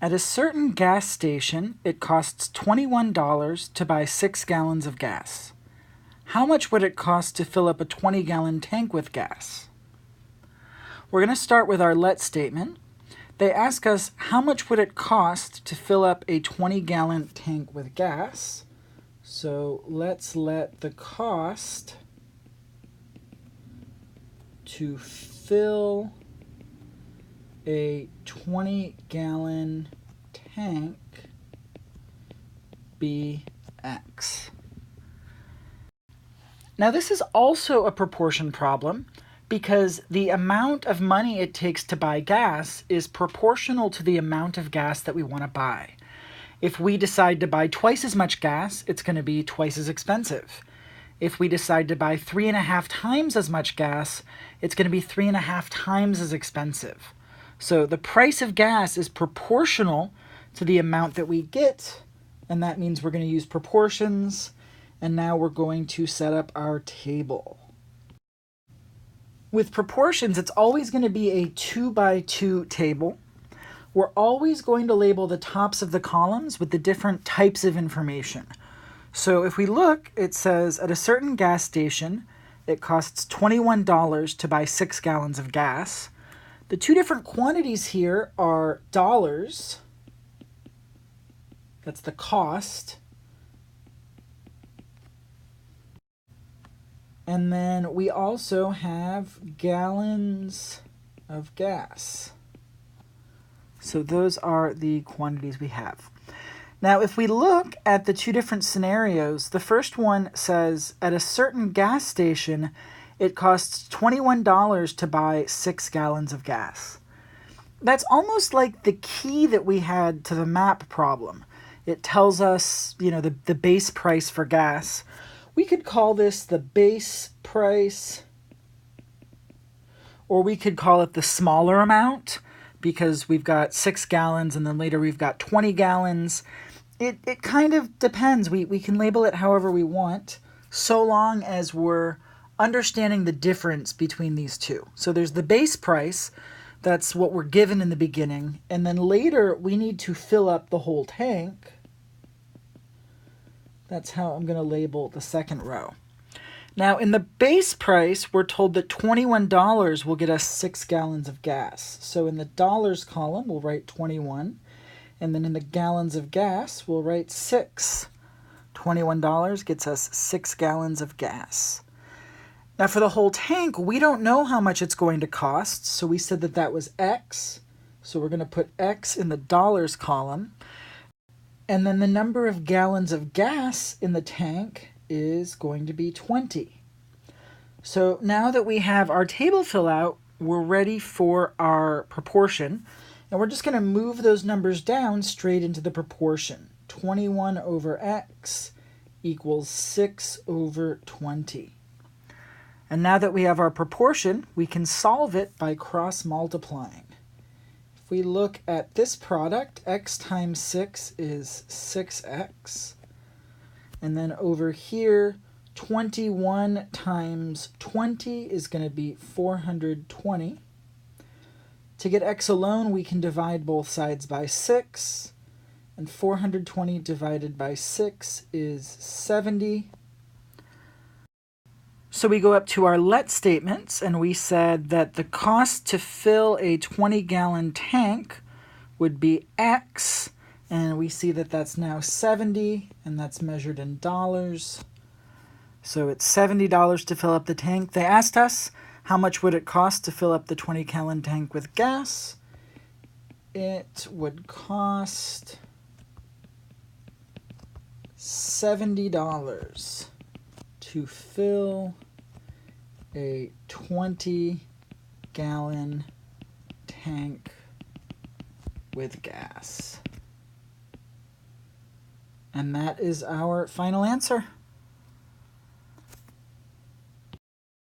At a certain gas station, it costs $21 to buy 6 gallons of gas. How much would it cost to fill up a 20-gallon tank with gas? We're going to start with our let statement. They ask us how much would it cost to fill up a 20-gallon tank with gas. So let's let the cost to fill a 20-gallon tank be X. Now this is also a proportion problem because the amount of money it takes to buy gas is proportional to the amount of gas that we want to buy. If we decide to buy twice as much gas, it's going to be twice as expensive. If we decide to buy 3.5 times as much gas, it's going to be 3.5 times as expensive. So the price of gas is proportional to the amount that we get, and that means we're going to use proportions. And now we're going to set up our table. With proportions, it's always going to be a 2x2 table. We're always going to label the tops of the columns with the different types of information. So if we look, it says at a certain gas station, it costs $21 to buy 6 gallons of gas. The two different quantities here are dollars. That's the cost. And then we also have gallons of gas. So those are the quantities we have. Now, if we look at the two different scenarios, the first one says at a certain gas station, it costs $21 to buy 6 gallons of gas. That's almost like the key that we had to the map problem. It tells us, the base price for gas. We could call this the base price, or we could call it the smaller amount because we've got 6 gallons and then later we've got 20 gallons. It kind of depends. We can label it however we want, so long as we're understanding the difference between these two. So there's the base price, that's what we're given in the beginning, and then later we need to fill up the whole tank. That's how I'm going to label the second row. Now, in the base price, we're told that $21 will get us 6 gallons of gas. So in the dollars column, we'll write 21. And then in the gallons of gas, we'll write 6. $21 gets us 6 gallons of gas. Now, for the whole tank, we don't know how much it's going to cost. So we said that was X. So we're going to put X in the dollars column. And then the number of gallons of gas in the tank is going to be 20. So now that we have our table fill out, we're ready for our proportion. And we're just going to move those numbers down straight into the proportion. 21 over X equals 6 over 20. And now that we have our proportion, we can solve it by cross-multiplying. If we look at this product, x times 6 is 6x. And then over here, 21 times 20 is going to be 420. To get x alone, we can divide both sides by 6. And 420 divided by 6 is 70. So we go up to our let statements, and we said that the cost to fill a 20-gallon tank would be X, and we see that that's now 70, and that's measured in dollars. So it's $70 to fill up the tank. They asked us how much would it cost to fill up the 20-gallon tank with gas. It would cost $70 to fill a 20-gallon tank with gas. And that is our final answer.